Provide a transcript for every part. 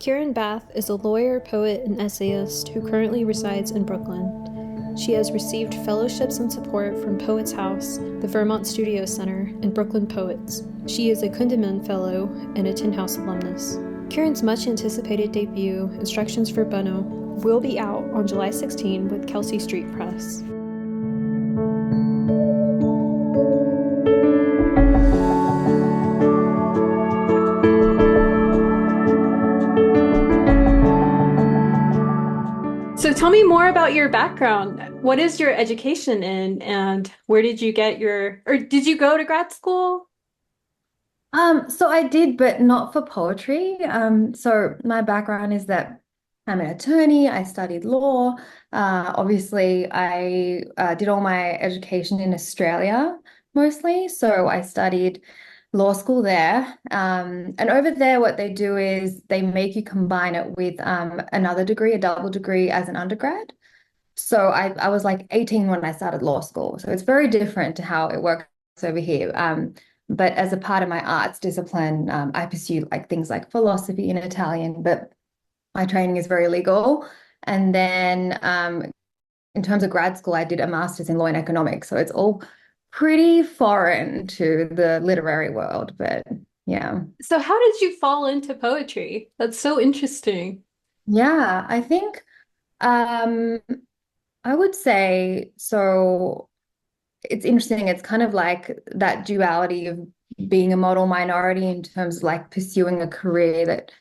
Kiran Bath is a lawyer, poet, and essayist who currently resides in Brooklyn. She has received fellowships and support from Poets House, the Vermont Studio Center, and Brooklyn Poets. She is a Kundiman Fellow and a Tin House alumnus. Kiran's much-anticipated debut, Instructions for Banno, will be out on July 16 with Kelsey Street Press. So tell me more about your background. What is your education in, and where did you get or did you go to grad school? So I did, but not for poetry. So my background is that I'm an attorney. I studied law. Obviously, I did all my education in Australia mostly. So I studied law school there. And over there, what they do is they make you combine it with another degree, a double degree as an undergrad. So I was like 18 when I started law school. So it's very different to how it works over here. But as a part of my arts discipline, I pursued like things like philosophy and Italian, but my training is very legal. And then in terms of grad school, I did a master's in law and economics. So it's all pretty foreign to the literary world, but yeah. So how did you fall into poetry? That's so interesting. Yeah, I think um, I would say so. It's interesting. It's kind of like that duality of being a model minority in terms of like pursuing a career that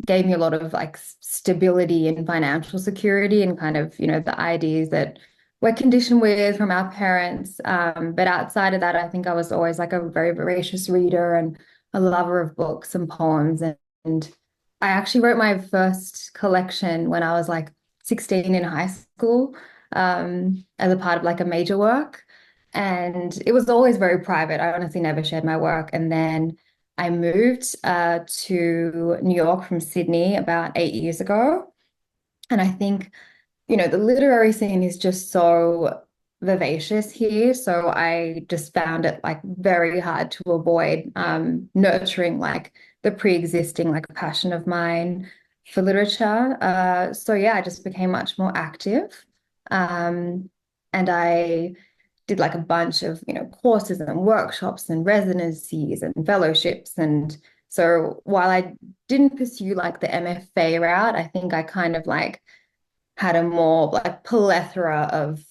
gave me a lot of like stability and financial security and kind of, the ideas that we're conditioned with from our parents. But outside of that, I think I was always like a very voracious reader and a lover of books and poems. And I actually wrote my first collection when I was like 16 in high school, as a part of like a major work. And it was always very private. I honestly never shared my work. And then I moved to New York from Sydney about 8 years ago. And I think, the literary scene is just so vivacious here. So I just found it like very hard to avoid nurturing like the pre-existing like passion of mine for literature. So yeah, I just became much more active. And I did like a bunch of, courses and workshops and residencies and fellowships. And so while I didn't pursue like the MFA route, I think I kind of like had a more like plethora of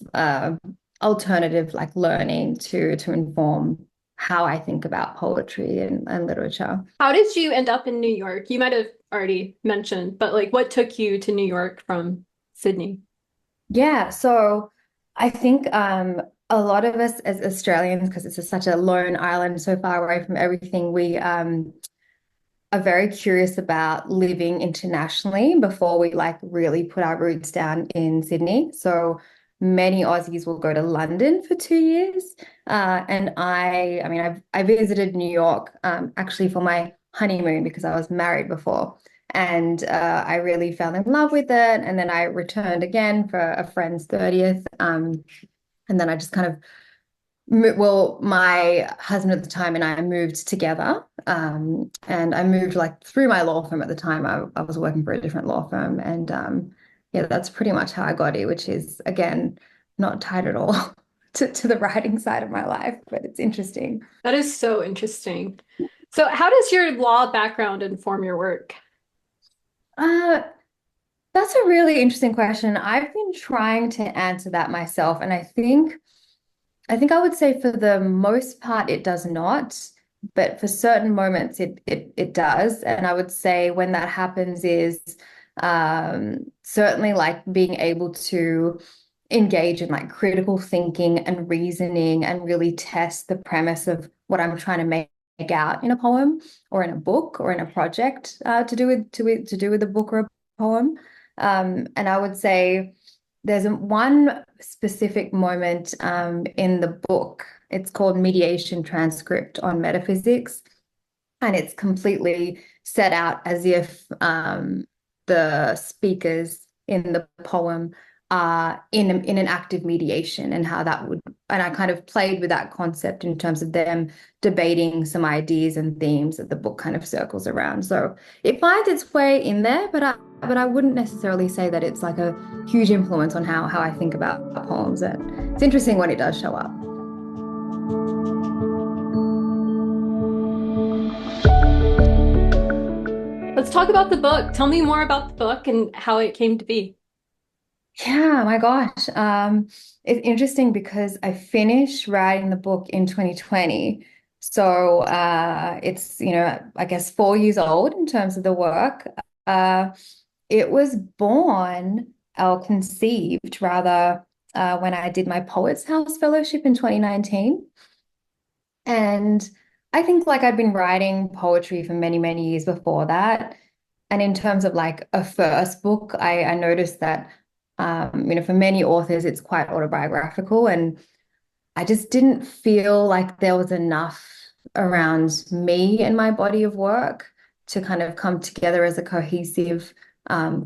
alternative like learning to inform how I think about poetry and literature. How did you end up in New York? You might have already mentioned, but like what took you to New York from Sydney? Yeah, so I think a lot of us as Australians, because it's such a lone island so far away from everything, we are very curious about living internationally before we like really put our roots down in Sydney. So many Aussies will go to London for 2 years. And I mean, I visited New York actually for my honeymoon because I was married before. And I really fell in love with it. And then I returned again for a friend's 30th. And then I just kind of well, my husband at the time and I moved together. And I moved like through my law firm at the time. I was working for a different law firm. And yeah, that's pretty much how I got it, which is, again, not tied at all to the writing side of my life, but it's interesting. That is so interesting. So how does your law background inform your work? Uh, that's a really interesting question. I've been trying to answer that myself, and I think I would say for the most part it does not, but for certain moments it does. And I would say when that happens is certainly like being able to engage in like critical thinking and reasoning and really test the premise of what I'm trying to make out in a poem or in a book or in a project to do with a book or a poem. And I would say there's one specific moment in the book. It's called Mediation Transcript on Metaphysics, and it's completely set out as if the speakers in the poem in an active mediation, and how that would, and I kind of played with that concept in terms of them debating some ideas and themes that the book kind of circles around. So it finds its way in there, but I wouldn't necessarily say that it's like a huge influence on how I think about poems. It's interesting when it does show up. Let's talk about the book. Tell me more about the book and how it came to be. Yeah, my gosh. It's interesting because I finished writing the book in 2020. So it's, I guess 4 years old in terms of the work. Uh, it was born or conceived rather when I did my Poets House Fellowship in 2019. And I think like I'd been writing poetry for many, many years before that. And in terms of like a first book, I noticed that, for many authors, it's quite autobiographical. And I just didn't feel like there was enough around me and my body of work to kind of come together as a cohesive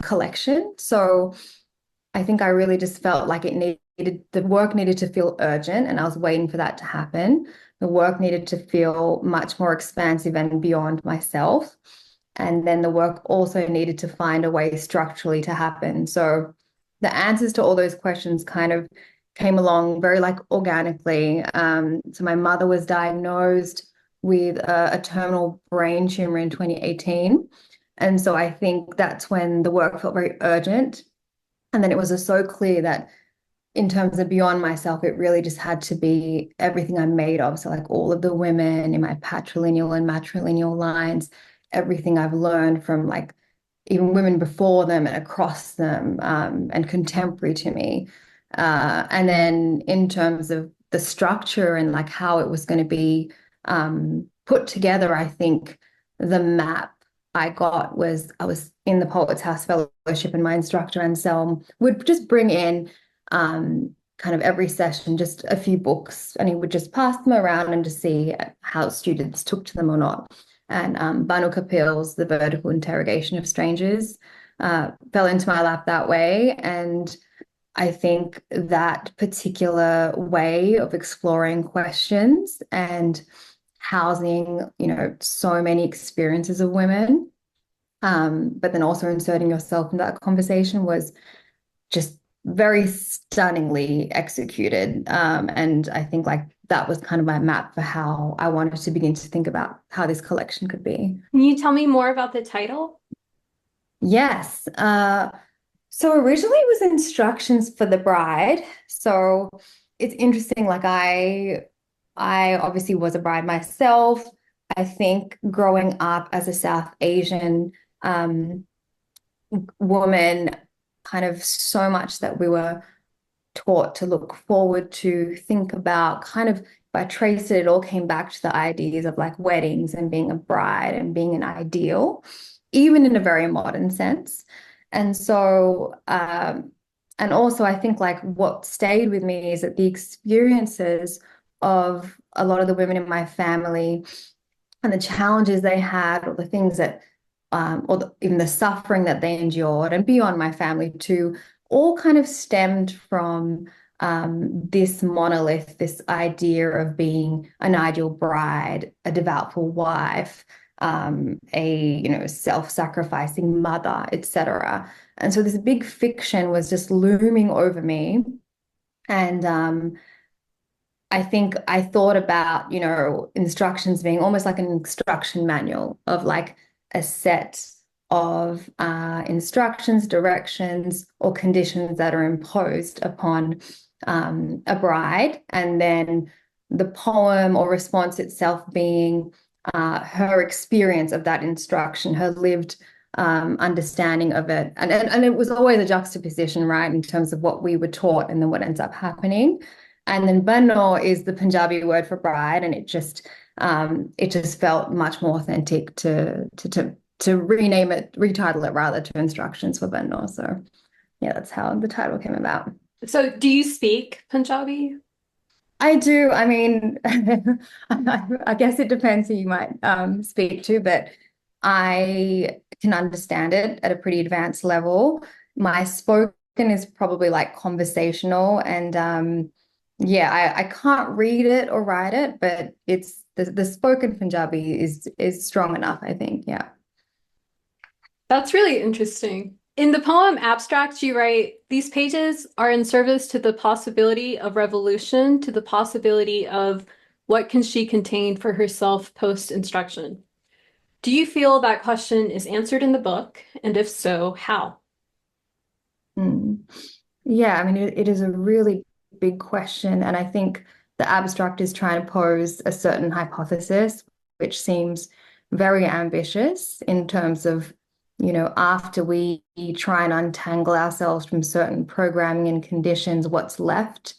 collection. So I think I really just felt like the work needed to feel urgent, and I was waiting for that to happen. The work needed to feel much more expansive and beyond myself. And then the work also needed to find a way structurally to happen. So the answers to all those questions kind of came along very like organically. So my mother was diagnosed with a terminal brain tumor in 2018. And so I think that's when the work felt very urgent. And then it was just so clear that in terms of beyond myself, it really just had to be everything I'm made of. So like all of the women in my patrilineal and matrilineal lines, everything I've learned from like even women before them and across them, and contemporary to me. And then in terms of the structure and like how it was going to be put together, I think the map I got was I was in the Poets House Fellowship, and my instructor Anselm would just bring in kind of every session just a few books, and he would just pass them around and just see how students took to them or not. And Banu Kapil's The Vertical Interrogation of Strangers fell into my lap that way. And I think that particular way of exploring questions and housing, so many experiences of women, but then also inserting yourself in that conversation was just very stunningly executed. And I think like that was kind of my map for how I wanted to begin to think about how this collection could be. Can you tell me more about the title? Yes. So originally it was Instructions for the Bride. So it's interesting, like I obviously was a bride myself. I think growing up as a South Asian woman, kind of so much that we were taught to look forward to, think about, kind of, if I trace it, it all came back to the ideas of like weddings and being a bride and being an ideal, even in a very modern sense. And so, and also I think like what stayed with me is that the experiences of a lot of the women in my family and the challenges they had, or the things that, even the suffering that they endured, and beyond my family too, all kind of stemmed from this monolith, this idea of being an ideal bride, a devoutful wife, a self-sacrificing mother, etc. And so this big fiction was just looming over me. And I think I thought about, instructions being almost like an instruction manual of like a set of instructions, directions, or conditions that are imposed upon a bride, and then the poem or response itself being her experience of that instruction, her lived understanding of it. And it was always a juxtaposition, right, in terms of what we were taught and then what ends up happening. And then Banno is the Punjabi word for bride, and it just felt much more authentic to rename it, retitle it rather, to Instructions for Banno. So yeah, that's how the title came about. So do you speak Punjabi? I do. I mean, I guess it depends who you might speak to, but I can understand it at a pretty advanced level. My spoken is probably like conversational and yeah, I can't read it or write it, but it's the spoken Punjabi is strong enough, I think. Yeah. That's really interesting. In the poem Abstract, you write, these pages are in service to the possibility of revolution, to the possibility of what can she contain for herself post-instruction. Do you feel that question is answered in the book? And if so, how? Mm. Yeah, I mean, it is a really big question. And I think the abstract is trying to pose a certain hypothesis, which seems very ambitious in terms of, after we try and untangle ourselves from certain programming and conditions, what's left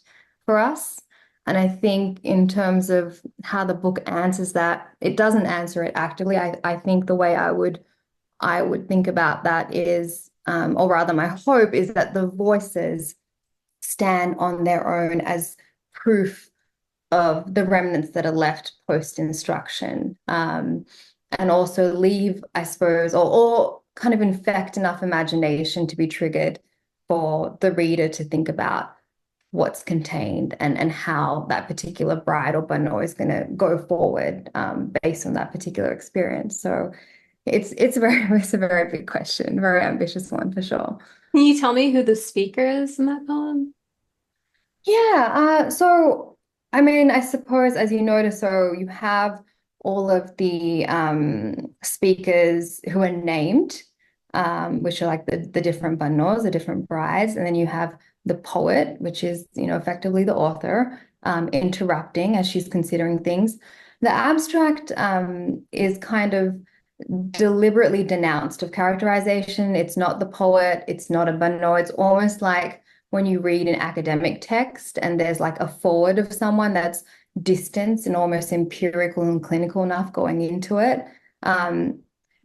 for us. And I think in terms of how the book answers that, it doesn't answer it actively. I think the way I would think about that is, or rather, my hope is that the voices stand on their own as proof of the remnants that are left post-instruction, and also leave, I suppose, or kind of infect enough imagination to be triggered for the reader to think about what's contained and how that particular bride or Banno is going to go forward based on that particular experience. So it's a very big question, very ambitious one for sure. Can you tell me who the speaker is in that poem? Yeah, so I mean, I suppose as you notice, so you have all of the speakers who are named, which are like the different bannos, the different brides, and then you have the poet, which is, effectively the author, interrupting as she's considering things. The abstract is kind of deliberately denounced of characterization. It's not the poet, it's not a banno. It's almost like when you read an academic text and there's like a forward of someone that's distant and almost empirical and clinical enough going into it.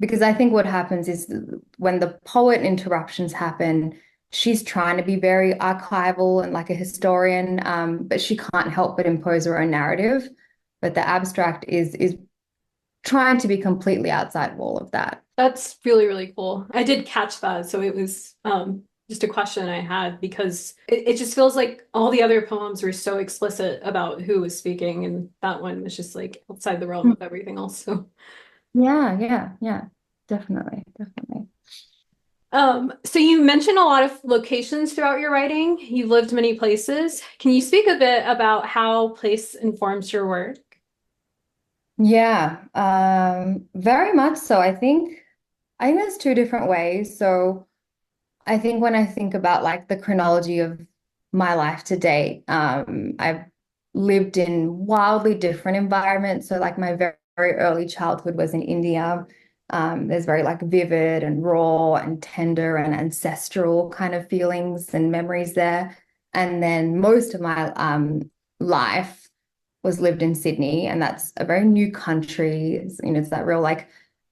Because I think what happens is when the poet interruptions happen, she's trying to be very archival and like a historian, but she can't help but impose her own narrative. But the abstract is trying to be completely outside of all of that. That's really, really cool. I did catch that. So it was just a question I had because it just feels like all the other poems were so explicit about who was speaking, and that one was just like outside the realm of everything else. So Yeah, definitely, definitely. so you mentioned a lot of locations throughout your writing. You've lived many places. Can you speak a bit about how place informs your work? Yeah, very much so. I think there's two different ways. So I think when I think about like the chronology of my life to date, I've lived in wildly different environments. So like my very early childhood was in India. There's very like vivid and raw and tender and ancestral kind of feelings and memories there. And then most of my life was lived in Sydney, and that's a very new country. It's that real like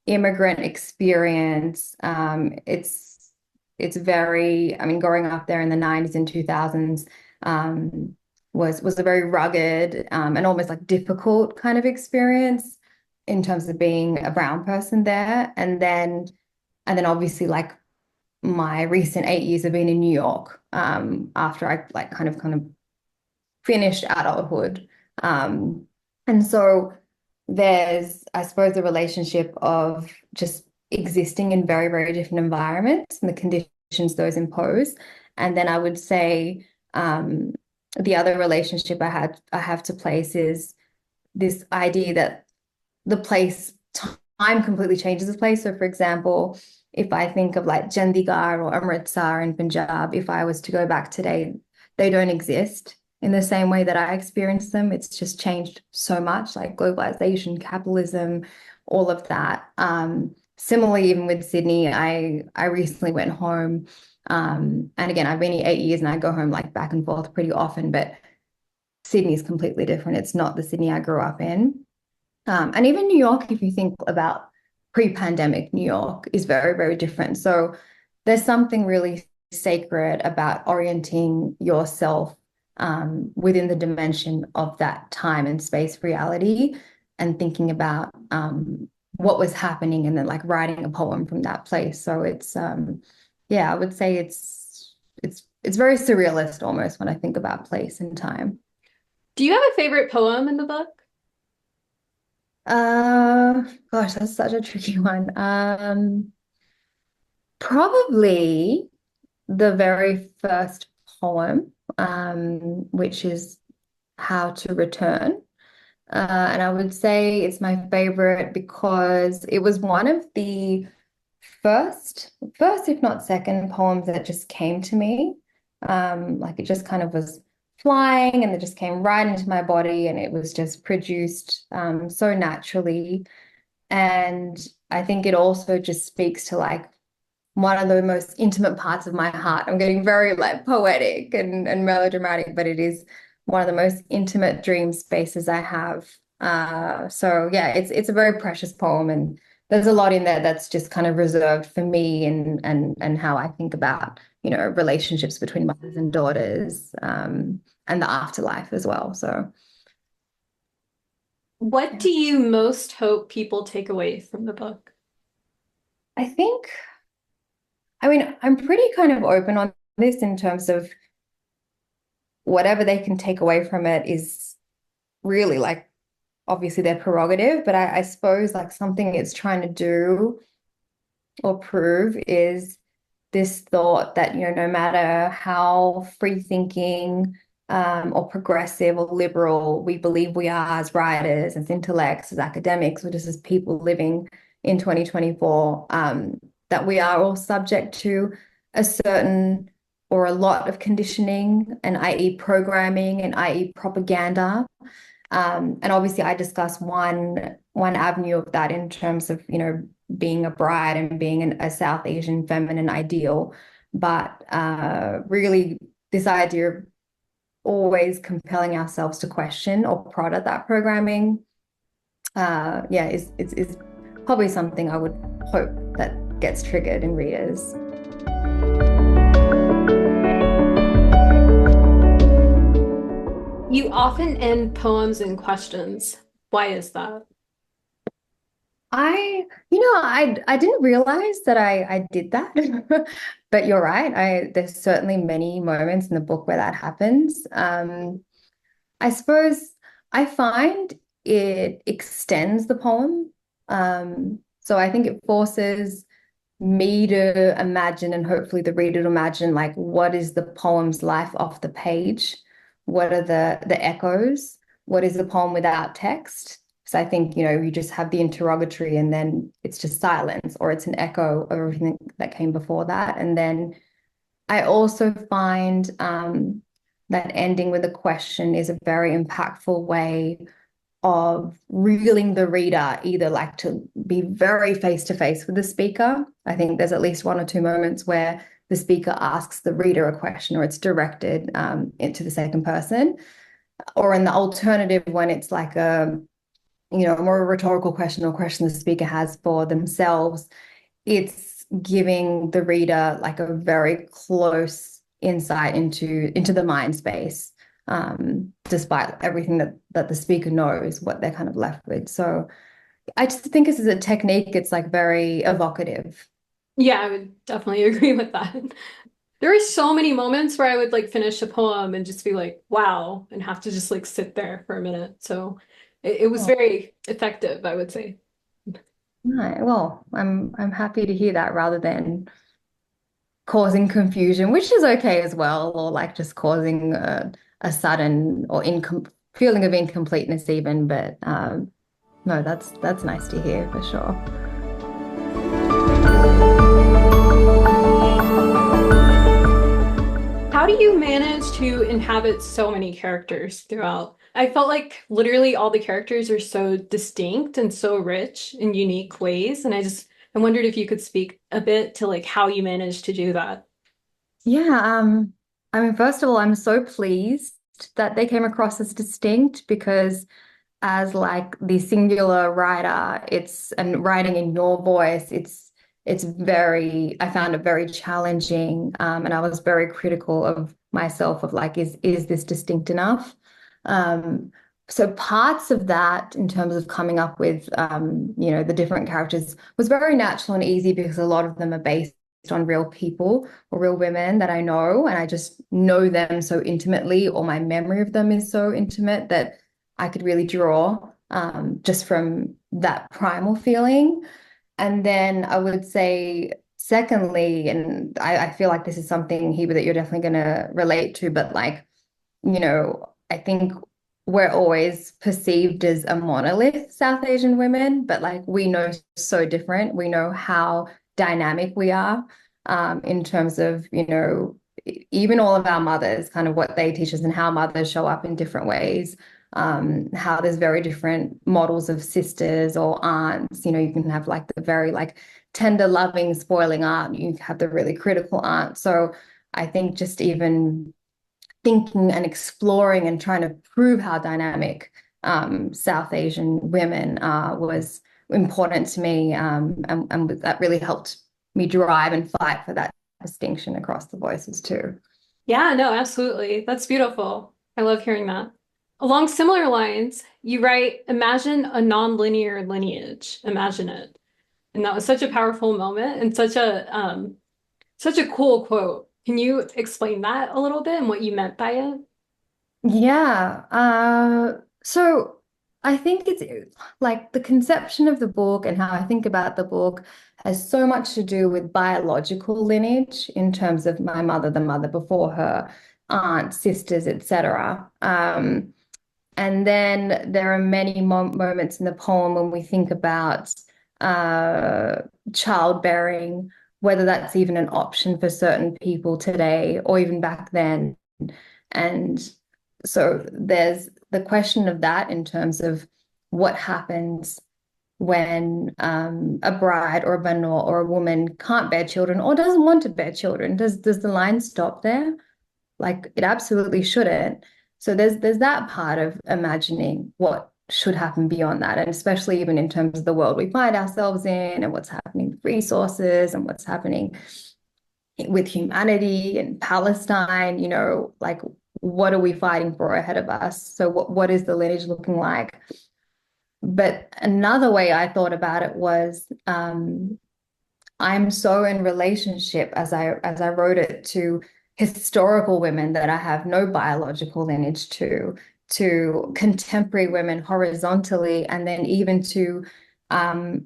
immigrant experience. It's very, I mean, growing up there in the 90s and 2000s was a very rugged and almost like difficult kind of experience in terms of being a brown person there. And then obviously like my recent 8 years have been in New York after I like kind of finished adulthood. And so there's, I suppose, the relationship of just existing in very, very different environments and the conditions those impose. And then I would say the other relationship I have to place is this idea that the place, time completely changes the place. So for example, if I think of like Chandigarh or Amritsar in Punjab, if I was to go back today, they don't exist in the same way that I experienced them. It's just changed so much, like globalization, capitalism, all of that. Similarly, even with Sydney, I recently went home. And again, I've been here 8 years and I go home like back and forth pretty often, but Sydney is completely different. It's not the Sydney I grew up in. And even New York, if you think about pre-pandemic New York, is very, very different. So there's something really sacred about orienting yourself within the dimension of that time and space reality and thinking about what was happening and then like writing a poem from that place. So it's yeah, I would say it's very surrealist almost when I think about place and time. Do you have a favorite poem in the book? Gosh, that's such a tricky one. Probably the very first poem, which is How to Return. And I would say it's my favorite because it was one of the first, if not second, poems that just came to me. Like it just kind of was flying and it just came right into my body and it was just produced so naturally. And I think it also just speaks to like one of the most intimate parts of my heart. I'm getting very like poetic and melodramatic, but it is one of the most intimate dream spaces I have. So yeah, it's a very precious poem, and there's a lot in there that's just kind of reserved for me and how I think about, relationships between mothers and daughters, and the afterlife as well. So What do you most hope people take away from the book? I think, I mean, I'm pretty kind of open on this in terms of whatever they can take away from it is really like obviously their prerogative, but I suppose like something it's trying to do or prove is this thought that, no matter how free thinking, or progressive or liberal we believe we are as writers, as intellects, as academics, or just as people living in 2024, that we are all subject to a certain or a lot of conditioning, and i.e. programming, and i.e. propaganda. And obviously I discuss one avenue of that in terms of, being a bride and being a South Asian feminine ideal. But really this idea of always compelling ourselves to question or prod at that programming, yeah, is probably something I would hope that gets triggered in readers. You often end poems in questions. Why is that? I didn't realize that I did that, but you're right. There's certainly many moments in the book where that happens. I suppose I find it extends the poem. So I think it forces me to imagine, and hopefully the reader to imagine, like, what is the poem's life off the page? What are the echoes? What is the poem without text? So I think, you just have the interrogatory and then it's just silence, or it's an echo of everything that came before that. And then I also find that ending with a question is a very impactful way of reeling the reader, either like to be very face to face with the speaker. I think there's at least one or two moments where the speaker asks the reader a question, or it's directed into the second person, or in the alternative when it's like a more rhetorical question or question the speaker has for themselves. It's giving the reader like a very close insight into the mind space, despite everything that the speaker knows what they're kind of left with. So I just think this is a technique. It's like very evocative. Yeah, I would definitely agree with that. There are so many moments where I would like finish a poem and just be like, wow, and have to just like sit there for a minute. So it was Oh, very effective, I would say. right. Well, I'm happy to hear that rather than causing confusion, which is okay as well, or like just causing a sudden or feeling of incompleteness even. But no, that's nice to hear for sure. How do you manage to inhabit so many characters throughout? I felt like literally all the characters are so distinct and so rich in unique ways. And I wondered if you could speak a bit to like how you managed to do that. Yeah, I mean, first of all, I'm so pleased that they came across as distinct, because as like the singular writer, and writing in your voice, I found it very challenging. And I was very critical of myself of like, is this distinct enough? So parts of that in terms of coming up with, the different characters was very natural and easy, because a lot of them are based on real people or real women that I know, and I just know them so intimately, or my memory of them is so intimate that I could really draw just from that primal feeling. And then I would say, secondly, and I feel like this is something, Heba, that you're definitely going to relate to, but like, I think we're always perceived as a monolith, South Asian women, but like we know so different. We know how dynamic we are in terms of, even all of our mothers, kind of what they teach us and how mothers show up in different ways. How there's very different models of sisters or aunts. You can have like the very like tender, loving, spoiling aunt. You have the really critical aunt. So I think just even thinking and exploring and trying to prove how dynamic South Asian women are was important to me. And that really helped me drive and fight for that distinction across the voices too. Yeah, no, absolutely. That's beautiful. I love hearing that. Along similar lines, you write, imagine a non-linear lineage. Imagine it. And that was such a powerful moment and such a cool quote. Can you explain that a little bit and what you meant by it? Yeah. So I think it's like the conception of the book and how I think about the book has so much to do with biological lineage in terms of my mother, the mother before her, aunts, sisters, etc. And then there are many moments in the poem when we think about uh, childbearing, whether that's even an option for certain people today or even back then. And so there's the question of that in terms of what happens when a bride or a banno or a woman can't bear children or doesn't want to bear children. Does the line stop there? Like it absolutely shouldn't. So there's that part of imagining what should happen beyond that, and especially even in terms of the world we find ourselves in and what's happening with resources and what's happening with humanity and Palestine, like what are we fighting for ahead of us? So what is the lineage looking like? But another way I thought about it was I'm so in relationship as I wrote it to historical women that I have no biological lineage to contemporary women horizontally, and then even to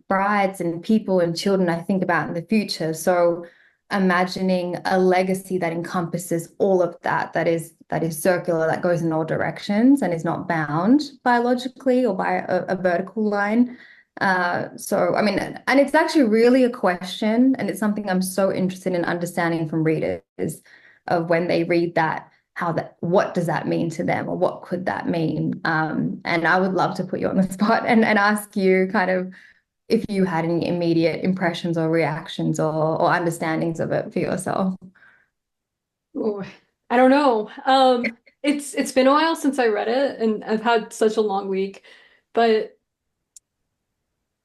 brides and people and children I think about in the future. So imagining a legacy that encompasses all of that is circular, that goes in all directions and is not bound biologically or by a vertical line. So, I mean, and it's actually really a question, and it's something I'm so interested in understanding from readers of when they read that, what does that mean to them, or what could that mean? And I would love to put you on the spot and ask you kind of if you had any immediate impressions or reactions or understandings of it for yourself. Ooh, I don't know. It's been a while since I read it, and I've had such a long week, but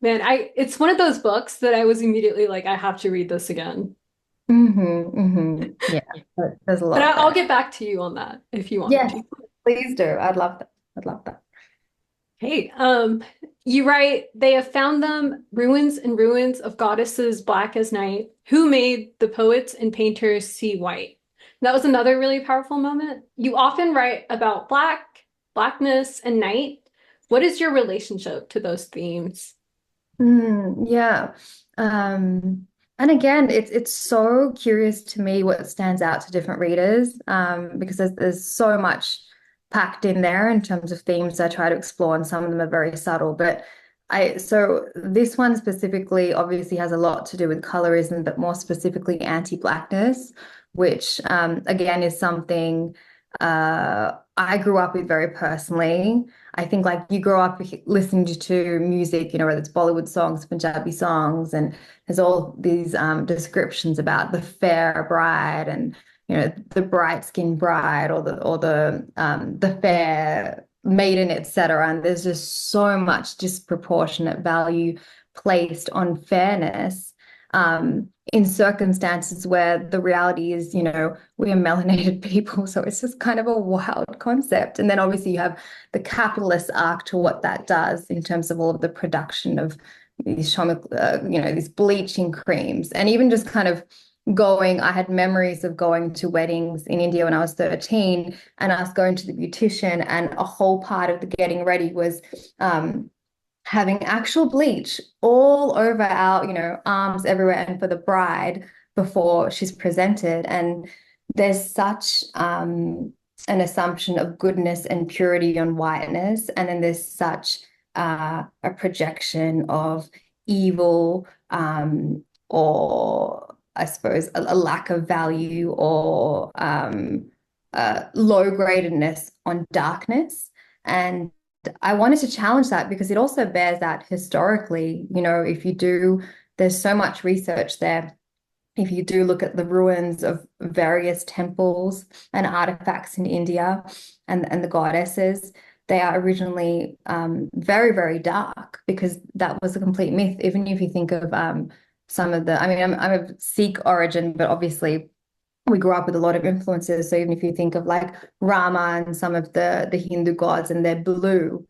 man, it's one of those books that I was immediately like, I have to read this again. Yeah, there's a But lot I'll there. get back to you on that if you want me Yes, to. please do. I'd love that. I'd love that. Hey, you write, they have found them ruins and ruins of goddesses black as night, who made the poets and painters see white. That was another really powerful moment. You often write about blackness, and night. What is your relationship to those themes? Yeah. And again, it's so curious to me what stands out to different readers, because there's so much packed in there in terms of themes I try to explore, and some of them are very subtle. But so this one specifically obviously has a lot to do with colorism, but more specifically anti-blackness, which again is something I grew up with very personally. I think like you grow up listening to music, whether it's Bollywood songs, Punjabi songs, and there's all these descriptions about the fair bride and the bright skinned bride or the fair maiden, etc. And there's just so much disproportionate value placed on fairness in circumstances where the reality is, we are melanated people. So it's just kind of a wild concept. And then obviously you have the capitalist arc to what that does in terms of all of the production of these these bleaching creams, and even just kind of I had memories of going to weddings in India when I was 13 and us going to the beautician, and a whole part of the getting ready was having actual bleach all over our, arms everywhere and for the bride before she's presented. And there's such an assumption of goodness and purity on whiteness. And then there's such a projection of evil, or I suppose a lack of value, or low gradedness on darkness. And I wanted to challenge that because it also bears out historically. If you do, there's so much research there. If you do look at the ruins of various temples and artifacts in India, and the goddesses, they are originally very, very dark, because that was a complete myth. Even if you think of some of the, I mean, I'm of Sikh origin, but obviously we grew up with a lot of influences. So even if you think of like Rama and some of the Hindu gods, and they're blue.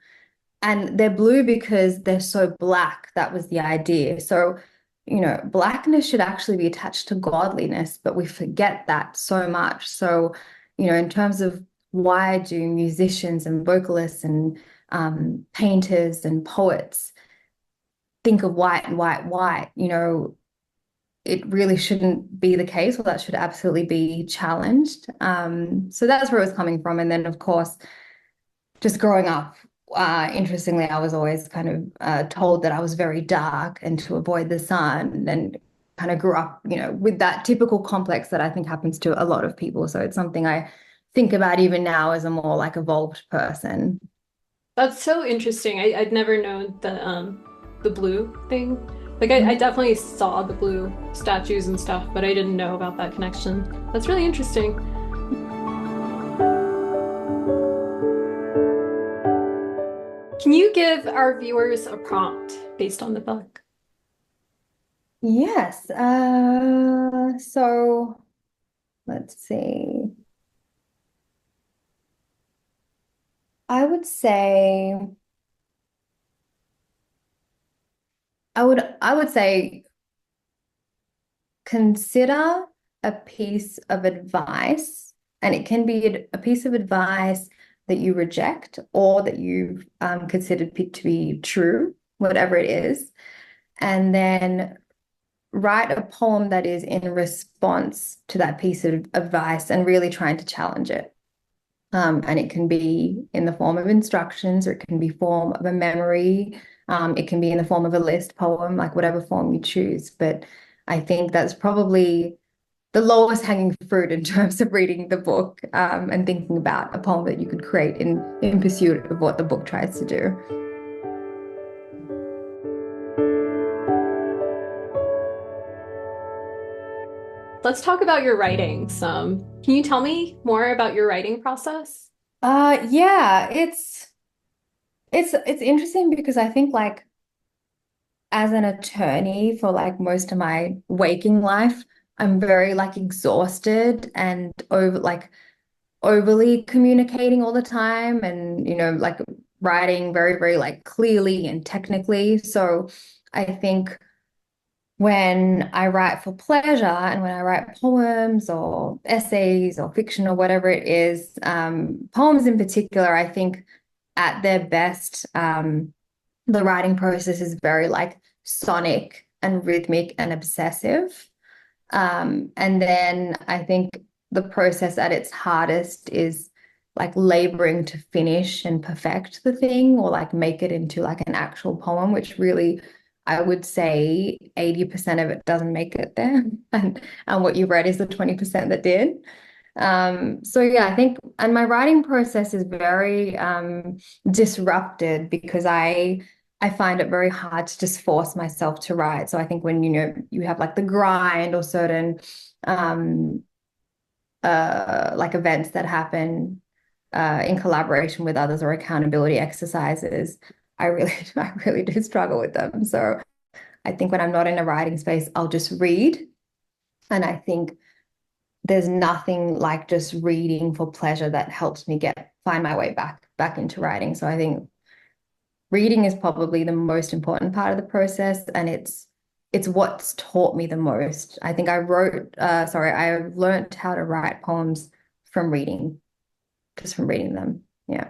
And they're blue because they're so black. That was the idea. So, blackness should actually be attached to godliness, but we forget that so much. So, in terms of why do musicians and vocalists and painters and poets think of white and white, white, it really shouldn't be the case. Well, that should absolutely be challenged. So that's where it was coming from. And then, of course, just growing up, interestingly, I was always kind of told that I was very dark and to avoid the sun, and kind of grew up, with that typical complex that I think happens to a lot of people. So it's something I think about even now as a more like evolved person. That's so interesting. I'd never known the blue thing. Like I definitely saw the blue statues and stuff, but I didn't know about that connection. That's really interesting. Can you give our viewers a prompt based on the book? Yes. So let's see. I would say I would say consider a piece of advice, and it can be a piece of advice that you reject, or that you've considered to be true, whatever it is, and then write a poem that is in response to that piece of advice and really trying to challenge it. And it can be in the form of instructions, or it can be form of a memory. It can be in the form of a list poem, like whatever form you choose. But I think that's probably the lowest hanging fruit in terms of reading the book, and thinking about a poem that you could create in pursuit of what the book tries to do. Let's talk about your writing some. Can you tell me more about your writing process? Yeah, it's interesting because I think, like, as an attorney for like most of my waking life, I'm very like exhausted and overly communicating all the time, and like writing very, very like clearly and technically. So I think when I write for pleasure, and when I write poems or essays or fiction or whatever it is, poems in particular, I think at their best, the writing process is very like sonic and rhythmic and obsessive. And then I think the process at its hardest is like laboring to finish and perfect the thing, or like make it into like an actual poem, which really, I would say 80% of it doesn't make it there. And what you read is the 20% that did. So yeah, I think, and my writing process is very disrupted, because I find it very hard to just force myself to write. So I think when you have like the grind, or certain like events that happen in collaboration with others, or accountability exercises, I really do struggle with them. So I think when I'm not in a writing space, I'll just read. And I think there's nothing like just reading for pleasure that helps me find my way back into writing. So I think reading is probably the most important part of the process, and it's it's what's taught me the most. I think I learned how to write poems from reading, just from reading them. Yeah.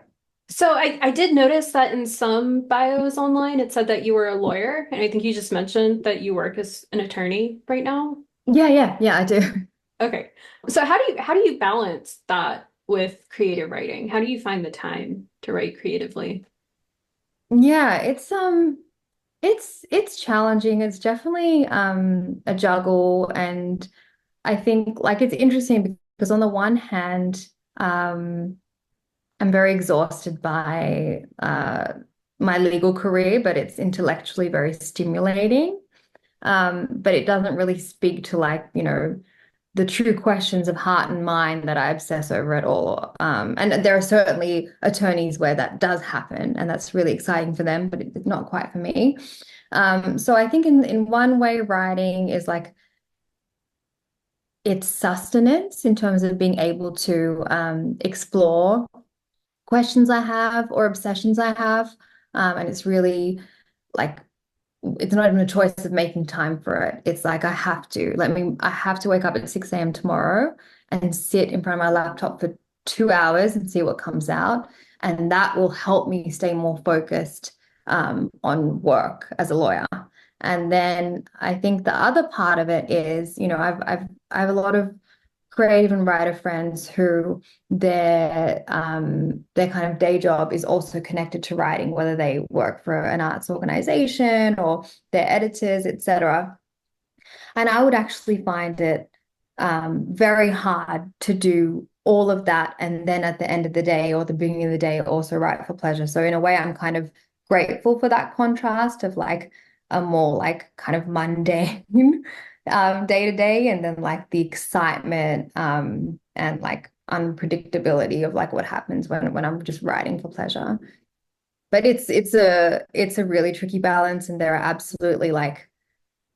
So I did notice that in some bios online, it said that you were a lawyer, and I think you just mentioned that you work as an attorney right now. Yeah, I do. Okay. So how do you balance that with creative writing? How do you find the time to write creatively? Yeah, it's challenging. It's definitely a juggle, and I think like it's interesting because on the one hand, I'm very exhausted by my legal career, but it's intellectually very stimulating. But it doesn't really speak to like, the true questions of heart and mind that I obsess over at all. And there are certainly attorneys where that does happen, and that's really exciting for them, but it's not quite for me. So I think in one way, writing is like it's sustenance in terms of being able to explore questions I have or obsessions I have. And it's really like it's not even a choice of making time for it. It's like I have to wake up at 6 a.m. tomorrow and sit in front of my laptop for 2 hours and see what comes out. And that will help me stay more focused on work as a lawyer. And then I think the other part of it is, I have a lot of creative and writer friends who their kind of day job is also connected to writing, whether they work for an arts organization or they're editors, etc. And I would actually find it very hard to do all of that and then at the end of the day or the beginning of the day also write for pleasure. So in a way, I'm kind of grateful for that contrast of like a more like kind of mundane day to day, and then like the excitement and like unpredictability of like what happens when I'm just writing for pleasure. But it's a really tricky balance, and there are absolutely like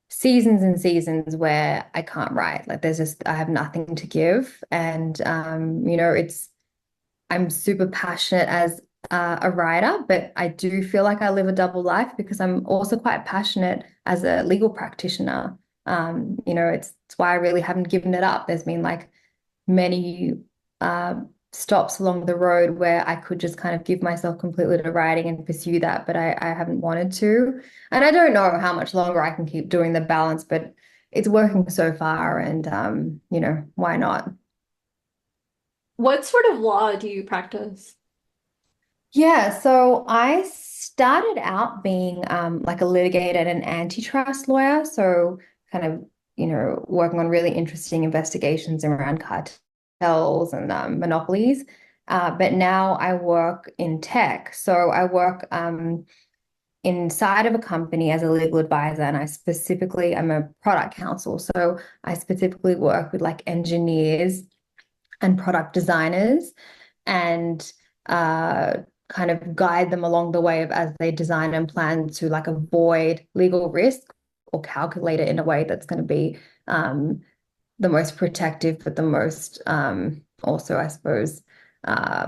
seasons and seasons where I can't write. Like I have nothing to give. And I'm super passionate as a writer, but I do feel like I live a double life because I'm also quite passionate as a legal practitioner. It's why I really haven't given it up. There's been like many stops along the road where I could just kind of give myself completely to writing and pursue that, but I haven't wanted to. And I don't know how much longer I can keep doing the balance, but it's working so far, and why not? What sort of law do you practice? Yeah, so I started out being like a litigator and antitrust lawyer, so kind of, working on really interesting investigations around cartels and monopolies. But now I work in tech. So I work inside of a company as a legal advisor, and I'm a product counsel. So I specifically work with like engineers and product designers and kind of guide them along the way of as they design and plan to like avoid legal risk or calculate it in a way that's going to be the most protective, but the most also, I suppose, uh,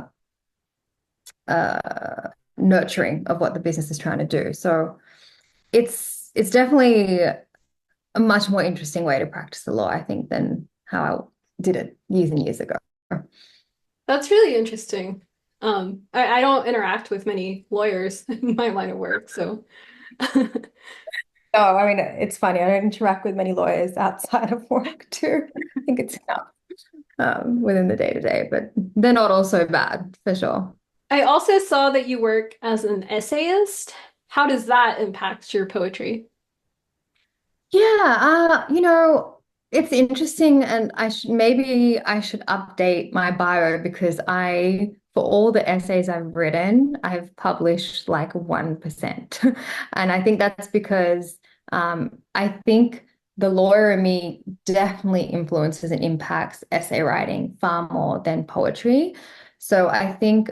nurturing of what the business is trying to do. So it's definitely a much more interesting way to practice the law, I think, than how I did it years and years ago. That's really interesting. I don't interact with many lawyers in my line of work, so No, I mean, it's funny. I don't interact with many lawyers outside of work too. I think it's enough within the day to day, but they're not all so bad for sure. I also saw that you work as an essayist. How does that impact your poetry? Yeah, it's interesting, and I should update my bio because for all the essays I've written, I've published like 1%. And I think that's because I think the lawyer in me definitely influences and impacts essay writing far more than poetry. So I think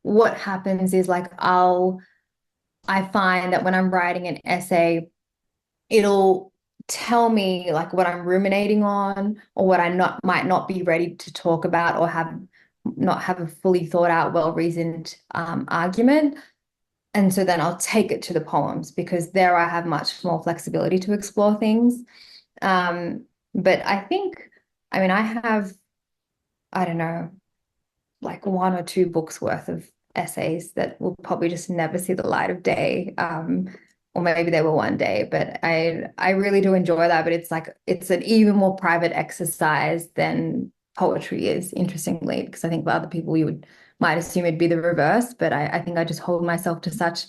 what happens is like I find that when I'm writing an essay, it'll tell me like what I'm ruminating on or what I not might not be ready to talk about or have not have a fully thought out, well-reasoned argument. and so then I'll take it to the poems because there I have much more flexibility to explore things. Um, but I think, I mean, I have, I don't know, like one or two books worth of essays that will probably just never see the light of day. Or maybe they will one day, but I really do enjoy that. But it's like it's an even more private exercise than poetry is, interestingly, because I think for other people you might assume it'd be the reverse, but I think I just hold myself to such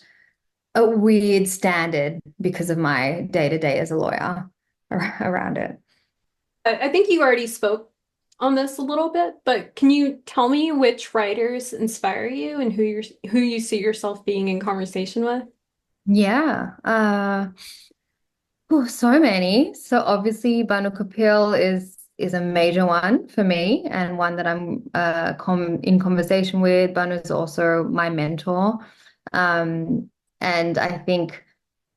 a weird standard because of my day-to-day as a lawyer around it. I think you already spoke on this a little bit, but can you tell me which writers inspire you and who you see yourself being in conversation with? Yeah. Oh, so many. So obviously Banu Kapil is a major one for me and one that I'm in conversation with. Banu is also my mentor. Um, and I think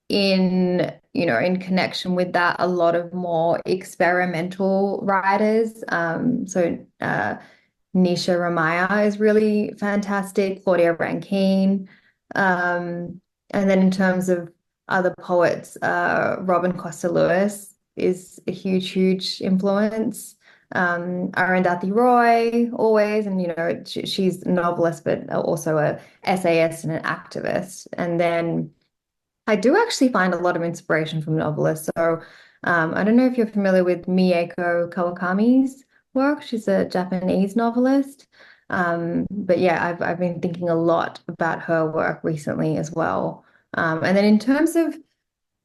in connection with that, a lot of more experimental writers. Nisha Ramaya is really fantastic, Claudia Rankine. And then in terms of other poets, Robin Costa Lewis is a huge, huge influence. Arundhati Roy, always, and she's a novelist, but also a essayist and an activist. And then I do actually find a lot of inspiration from novelists. So I don't know if you're familiar with Mieko Kawakami's work. She's a Japanese novelist. But yeah, I've been thinking a lot about her work recently as well. And then in terms of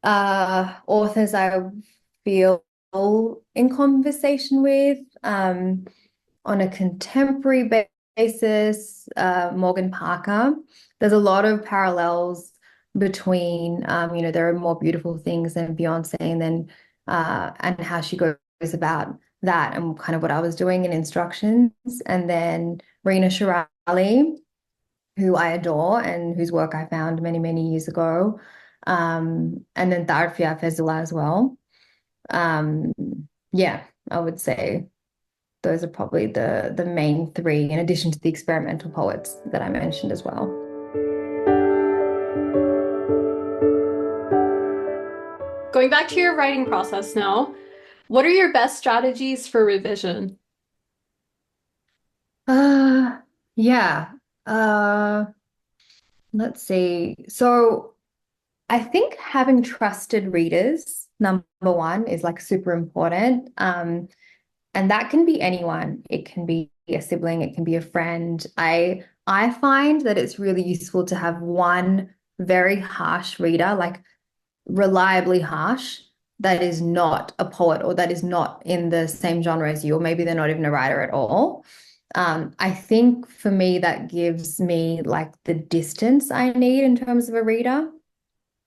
authors I feel in conversation with on a contemporary basis, Morgan Parker. There's a lot of parallels between, there are more beautiful things than Beyonce, and then and how she goes about that, and kind of what I was doing in Instructions, and then Rina Shirali, who I adore and whose work I found many, many years ago. And then Tarfia Fezullah as well. Um, yeah, I would say those are probably the main three, in addition to the experimental poets that I mentioned as well. Going back to your writing process now, what are your best strategies for revision? Uh, yeah. Uh, let's see. So I think having trusted readers, number one, is like super important. And that can be anyone. It can be a sibling, it can be a friend. I find that it's really useful to have one very harsh reader, like reliably harsh, that is not a poet or that is not in the same genre as you, or maybe they're not even a writer at all. I think for me, that gives me like the distance I need in terms of a reader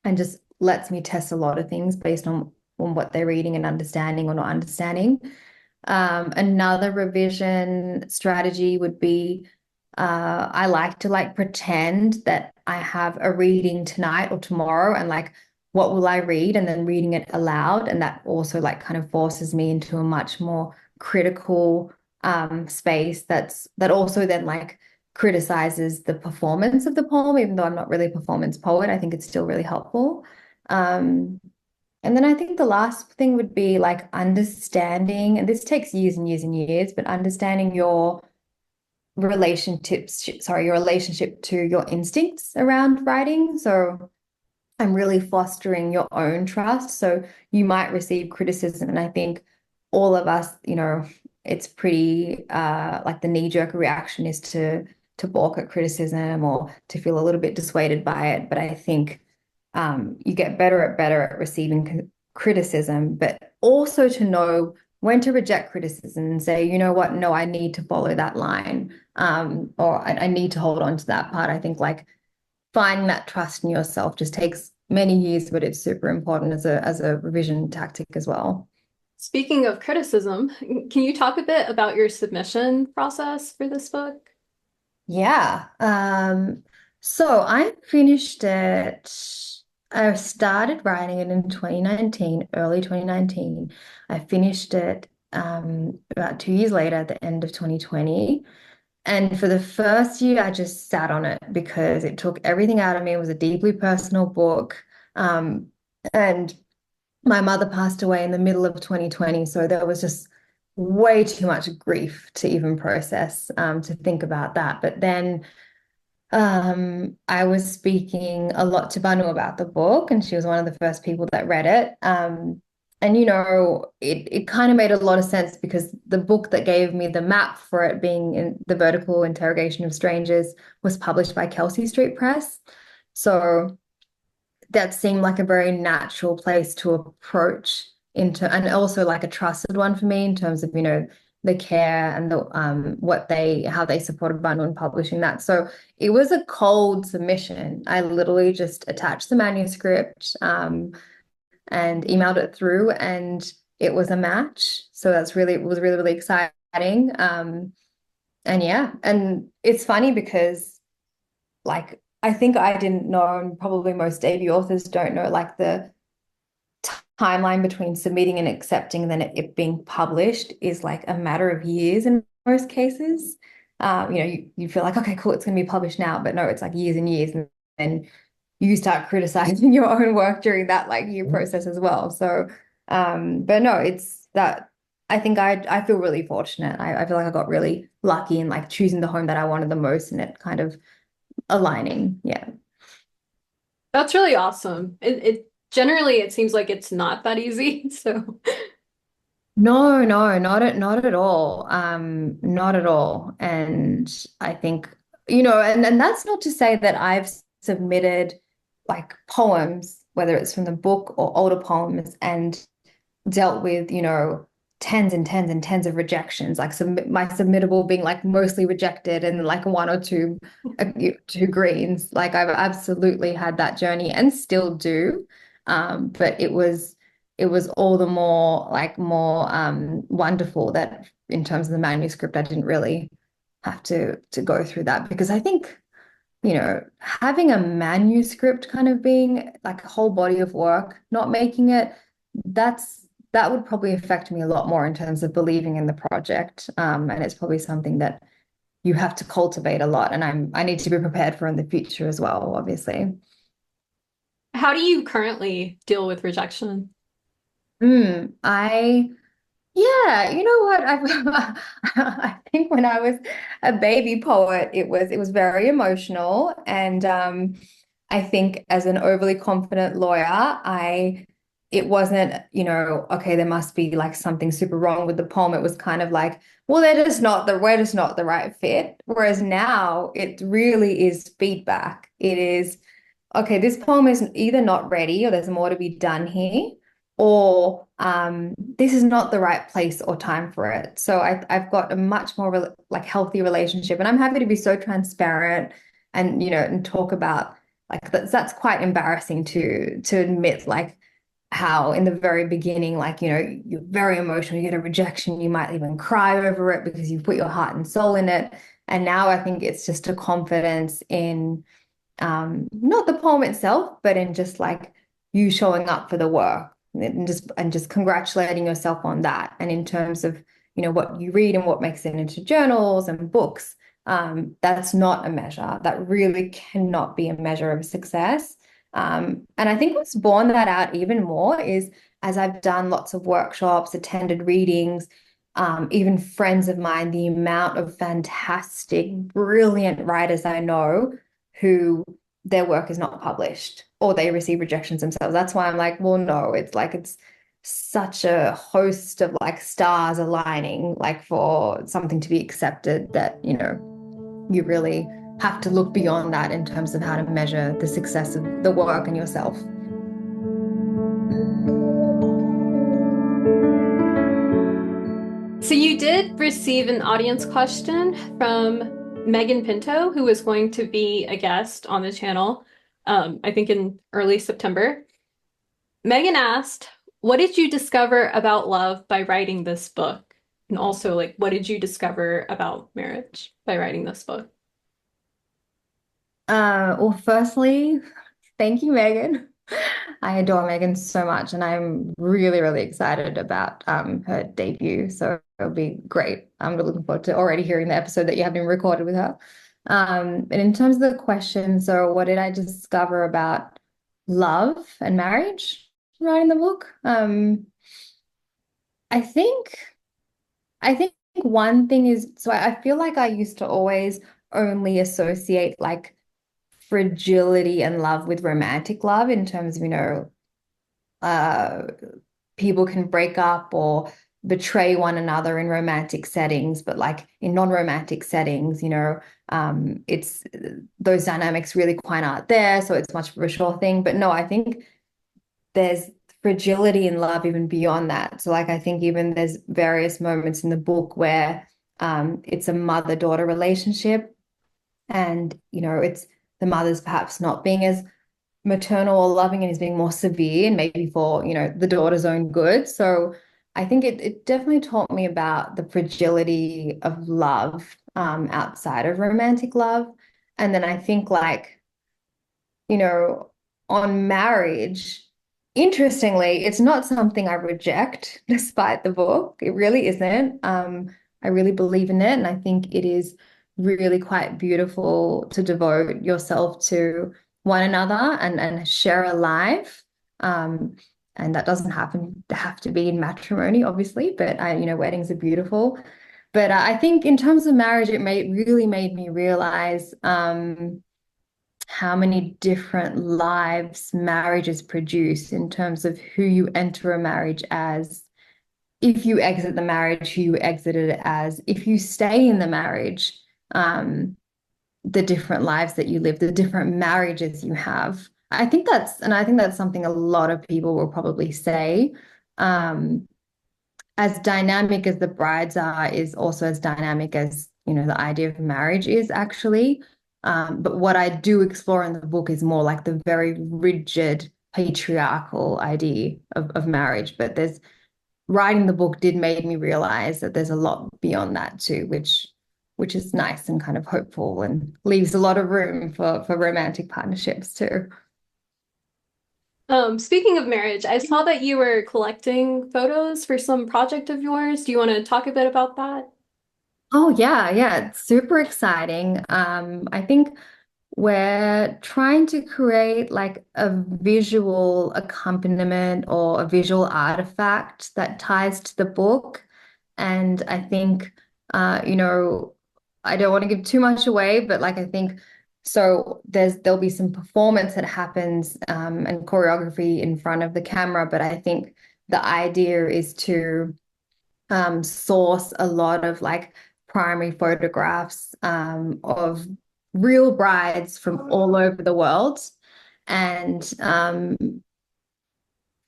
and just lets me test a lot of things based on what they're reading and understanding or not understanding. Another revision strategy would be I like to like pretend that I have a reading tonight or tomorrow and like what will I read and then reading it aloud. And that also like kind of forces me into a much more critical space that also then like criticizes the performance of the poem, even though I'm not really a performance poet. I think it's still really helpful. Um, and then I think the last thing would be like understanding, and this takes years and years and years, but understanding your relationship to your instincts around writing. So I'm really fostering your own trust. So you might receive criticism, and I think all of us, it's pretty like the knee-jerk reaction is to balk at criticism or to feel a little bit dissuaded by it. But I think you get better at receiving criticism, but also to know when to reject criticism and say, you know what, no, I need to follow that line, or I need to hold on to that part. I think like finding that trust in yourself just takes many years, but it's super important as a revision tactic as well. Speaking of criticism, can you talk a bit about your submission process for this book? Yeah. So I finished it. I started writing it in 2019, early 2019. I finished it about 2 years later at the end of 2020. And for the first year, I just sat on it because it took everything out of me. It was a deeply personal book. Um, and my mother passed away in the middle of 2020. So there was just way too much grief to even process, to think about that. But then I was speaking a lot to Banu about the book, and she was one of the first people that read it. And it kind of made a lot of sense because the book that gave me the map for it being in the vertical interrogation of strangers was published by Kelsey Street Press. So that seemed like a very natural place to approach into, and also like a trusted one for me in terms of, the care and the how they supported Banu in publishing that. So it was a cold submission. I literally just attached the manuscript and emailed it through, and it was a match. So it was really, really exciting. And yeah, and it's funny because like I think I didn't know, and probably most debut authors don't know, like the timeline between submitting and accepting and then it being published is like a matter of years in most cases. You feel like, okay, cool, it's going to be published now, but no, it's like years and years, and then you start criticizing your own work during that like year process as well. So, but no, it's that. I think I feel really fortunate. I feel like I got really lucky in like choosing the home that I wanted the most and it kind of aligning. Yeah. That's really awesome. It generally it seems like it's not that easy. So No, no, not at all. Not at all. And I think, and that's not to say that I've submitted like poems, whether it's from the book or older poems, and dealt with, tens and tens and tens of rejections, like my submittable being like mostly rejected and like one or two two greens. Like I've absolutely had that journey and still do. But it was all the more wonderful that in terms of the manuscript, I didn't really have to go through that because I think, having a manuscript kind of being like a whole body of work, not making it, that would probably affect me a lot more in terms of believing in the project. And it's probably something that you have to cultivate a lot, and I need to be prepared for in the future as well, obviously. how do you currently deal with rejection? I Yeah, you know what? I think when I was a baby poet, it was very emotional, and I think as an overly confident lawyer, it wasn't, okay, there must be like something super wrong with the poem. It was kind of like, well, we're just not the right fit. Whereas now it really is feedback. It is, okay, this poem is either not ready or there's more to be done here, or this is not the right place or time for it. So I've got a much more like healthy relationship, and I'm happy to be so transparent and and talk about like that's quite embarrassing to admit, like how in the very beginning, like you're very emotional, you get a rejection, you might even cry over it because you put your heart and soul in it. And now I think it's just a confidence in not the poem itself, but in just like you showing up for the work and just congratulating yourself on that. And in terms of, what you read and what makes it into journals and books, that's not a measure. That really cannot be a measure of success. And I think what's borne that out even more is as I've done lots of workshops, attended readings, even friends of mine, the amount of fantastic, brilliant writers I know who their work is not published or they receive rejections themselves. That's why I'm like, well, no, it's such a host of like stars aligning, like for something to be accepted that, you really have to look beyond that in terms of how to measure the success of the work and yourself. So you did receive an audience question from Megan Pinto, who was going to be a guest on the channel, I think in early September. Megan asked, what did you discover about love by writing this book? And also, like, what did you discover about marriage by writing this book? Well, firstly, thank you, Megan. I adore Megan so much, and I'm really, really excited about her debut. So it'll be great. I'm really looking forward to already hearing the episode that you have been recorded with her. And in terms of the question, so what did I discover about love and marriage writing the book? I think I think one thing is, so I feel like I used to always only associate like fragility and love with romantic love in terms of, uh, people can break up or betray one another in romantic settings, but like in non-romantic settings, it's those dynamics really quite aren't there. So it's much of a sure thing. But no, I think there's fragility in love even beyond that. So like I think even there's various moments in the book where it's a mother-daughter relationship and it's the mother's perhaps not being as maternal or loving and is being more severe and maybe for the daughter's own good. So I think it definitely taught me about the fragility of love outside of romantic love. And then I think like you know, on marriage, interestingly, it's not something I reject despite the book. It really isn't. I really believe in it, and I think it is really quite beautiful to devote yourself to one another and share a life. Um, and that doesn't have to be in matrimony, obviously, but weddings are beautiful. But I think in terms of marriage, it really made me realize how many different lives marriages produce in terms of who you enter a marriage as, if you exit the marriage, who you exited it as, if you stay in the marriage, the different lives that you live, the different marriages you have. I think that's something a lot of people will probably say. As dynamic as the brides are, is also as dynamic as, the idea of marriage is actually. But what I do explore in the book is more like the very rigid patriarchal idea of marriage. But writing the book did make me realize that there's a lot beyond that too, which is nice and kind of hopeful and leaves a lot of room for romantic partnerships too. Speaking of marriage, I saw that you were collecting photos for some project of yours. Do you want to talk a bit about that? Oh yeah, it's super exciting. I think we're trying to create like a visual accompaniment or a visual artifact that ties to the book. And I think, I don't want to give too much away, but like I think so there'll be some performance that happens and choreography in front of the camera, but I think the idea is to source a lot of like primary photographs of real brides from all over the world and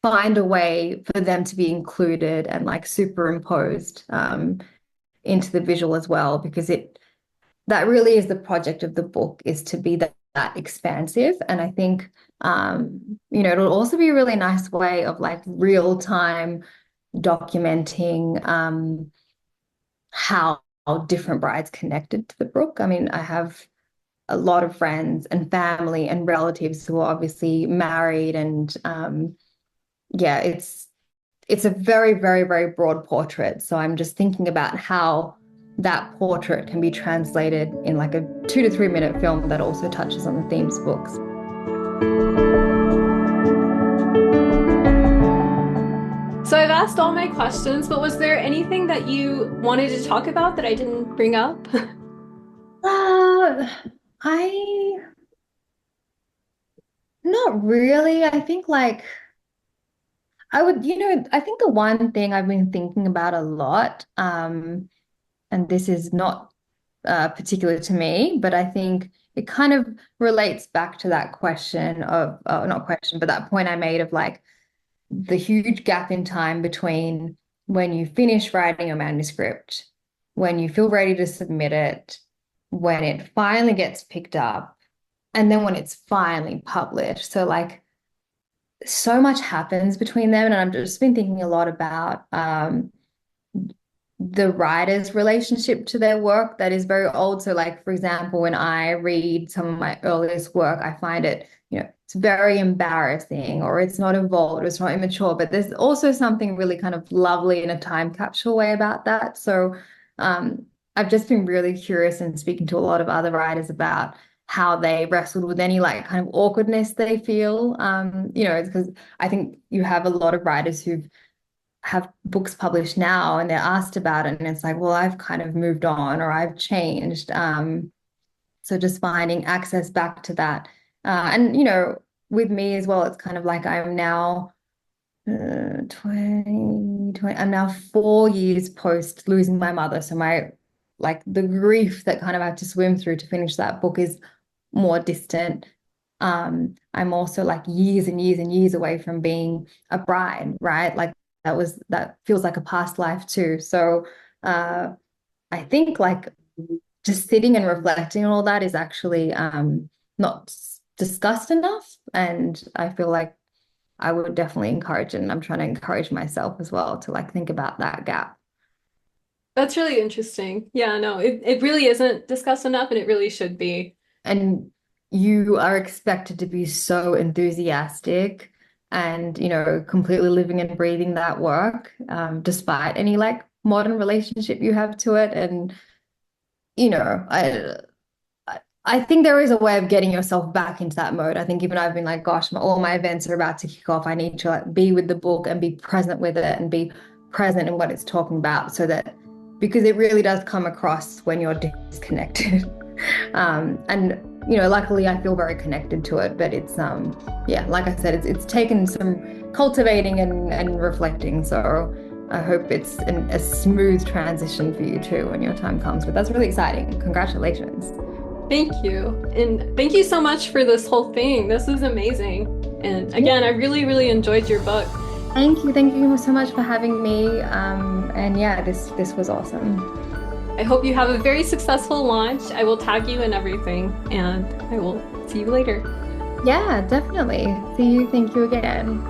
find a way for them to be included and like superimposed into the visual as well, because that really is the project of the book, is to be that expansive. And I think it'll also be a really nice way of like real time documenting how different brides connected to the book. I mean, I have a lot of friends and family and relatives who are obviously married, and yeah, it's a very, very, very broad portrait. So I'm just thinking about how that portrait can be translated in like a 2 to 3 minute film that also touches on the themes of books. So I've asked all my questions, but was there anything that you wanted to talk about that I didn't bring up? Uh, I Not really. I think like I would, I think the one thing I've been thinking about a lot, and this is not particular to me, but I think it kind of relates back to that question of, not question, but that point I made of like the huge gap in time between when you finish writing a manuscript, when you feel ready to submit it, when it finally gets picked up, and then when it's finally published. So like so much happens between them. And I've just been thinking a lot about the writer's relationship to their work that is very old. So like, for example, when I read some of my earliest work, I find it, it's very embarrassing, or it's not evolved, or it's not immature. But there's also something really kind of lovely in a time capsule way about that. So I've just been really curious and speaking to a lot of other writers about how they wrestled with any like kind of awkwardness they feel. Because I think you have a lot of writers who have books published now and they're asked about it, and it's like, well, I've kind of moved on or I've changed. So just finding access back to that. And, with me as well, it's kind of like I'm now 20, I'm now 4 years post losing my mother. So the grief that kind of I have to swim through to finish that book is more distant. I'm also like years and years and years away from being a bride, right? Like that feels like a past life too. So I think like just sitting and reflecting on all that is actually not discussed enough. And I feel like I would definitely encourage it. And I'm trying to encourage myself as well to like think about that gap. That's really interesting. Yeah, no, it really isn't discussed enough, and it really should be. And you are expected to be so enthusiastic and, completely living and breathing that work, despite any like modern relationship you have to it. And, I think there is a way of getting yourself back into that mode. I think even I've been like, gosh, all my events are about to kick off. I need to like be with the book and be present with it and be present in what it's talking about, because it really does come across when you're disconnected. And luckily I feel very connected to it, but it's like I said, it's taken some cultivating and reflecting. So I hope it's a smooth transition for you too when your time comes. But that's really exciting. Congratulations. Thank you. And thank you so much for this whole thing. This is amazing. And again, I really, really enjoyed your book. Thank you. Thank you so much for having me. And yeah, this was awesome. I hope you have a very successful launch. I will tag you and everything, and I will see you later. Yeah, definitely. See you. Thank you again.